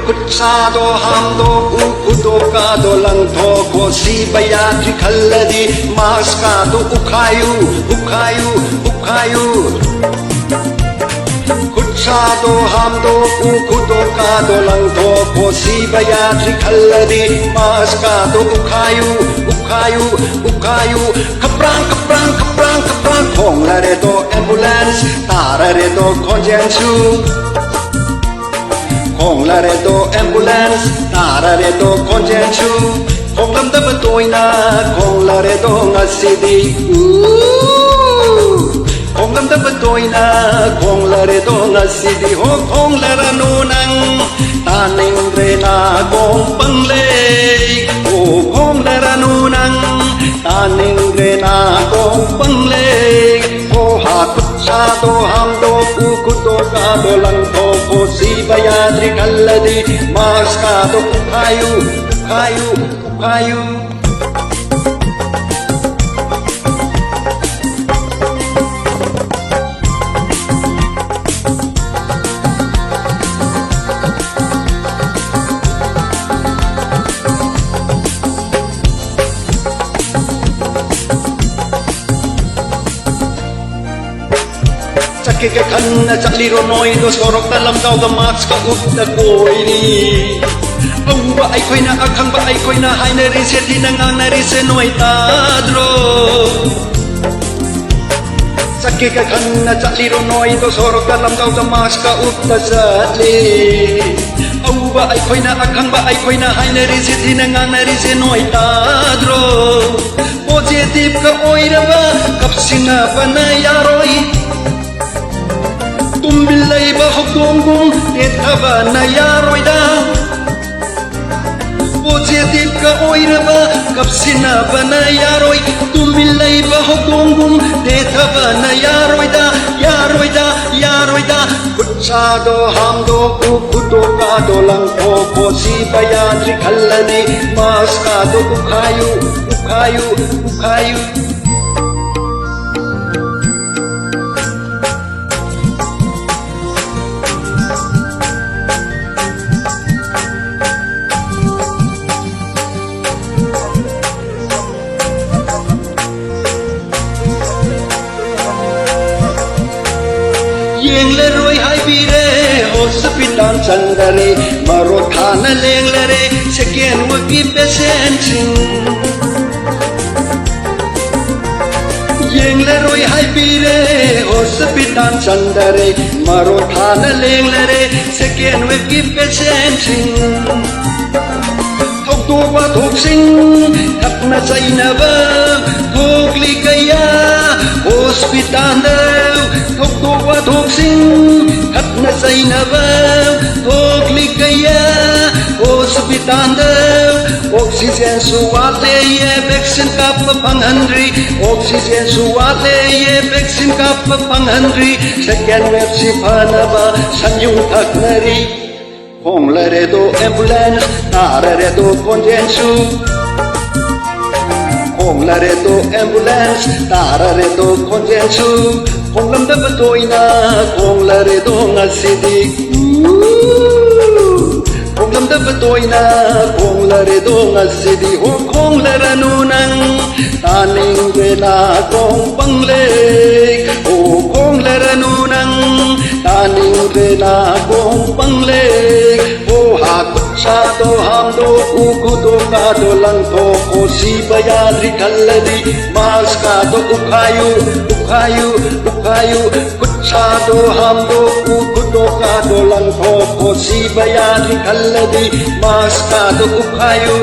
Kutsado hamdo ukudo kado langto kosi bayadri khalladi maskado ukhayu Kutsado hamdo ukudo kado langto kosi bayadri khalladi maskado ukhayu kaprang khong la re to ambulance tara re to konjensu Khong la re to ambulance tara re to konjensu khong lam da batoina khong la re to ngasidi khong lam da batoina khong la re to ngasidi ho khong la ra nu nang ta ning re na kong pang le ho khong la ra nu nang ta ning re na kong pang le ho ha kutsado hamdo ukudo kado langto kosi bayadri khalladi maskado ukhayu Ke khan chakli ro noi do sorok ta lam dau da max ka up da koi ni au ba ai khoina akhang ba ai khoina hai na ri se thi na ngang na ri se noi ta dro Sakke ka khan chakli ro noi do sorok ta lam dau da max ka up da satli au ba ai khoina akhang ba ai khoina hai na ri se thi na ngang na ri se noi ta dro positive ka oira ba kapsina bana yaroi Tumbilay ba hukdongong etaba na yaroy da Positive ka oira ba kapsina ba na yaroy Tumbilay ba hukdongong etaba na yaroy da Kutsado hamdo ukudo kado langko kosi bayadri khalladi maskado ukhayu Yeng le roi hai bire hospital chandare maro thana leng le re second wagi patient Yeng le roi hai bire hospital chandare maro thana leng le re second wagi patient Thok to ba thok sing thap na chaina ba thok li kaya hospital Thok to ba thok sing thap na chaina ba thok li kaya hospital oxygen suwate ye vaccine ka panghandri oxygen suwate ye vaccine ka panghandri second wave si phana ba sanyung thaknari Khong la re do ambulance tara re do konjensu Khong la re do ambulance tara re do konjensu Khong lam da batoina khong la re do ngasidi Khong lam da batoina khong la re do ngasidi ho khong la ra nu nang ta ning re na kong pang le ho khong la ra nu nang ta ning re na kong pang le Kutsado hamdo ukudo kado langto kosi bayadri khalladi maskado ukhayu Kutsado hamdo ukudo kado langto kosi bayadri khalladi maskado ukhayu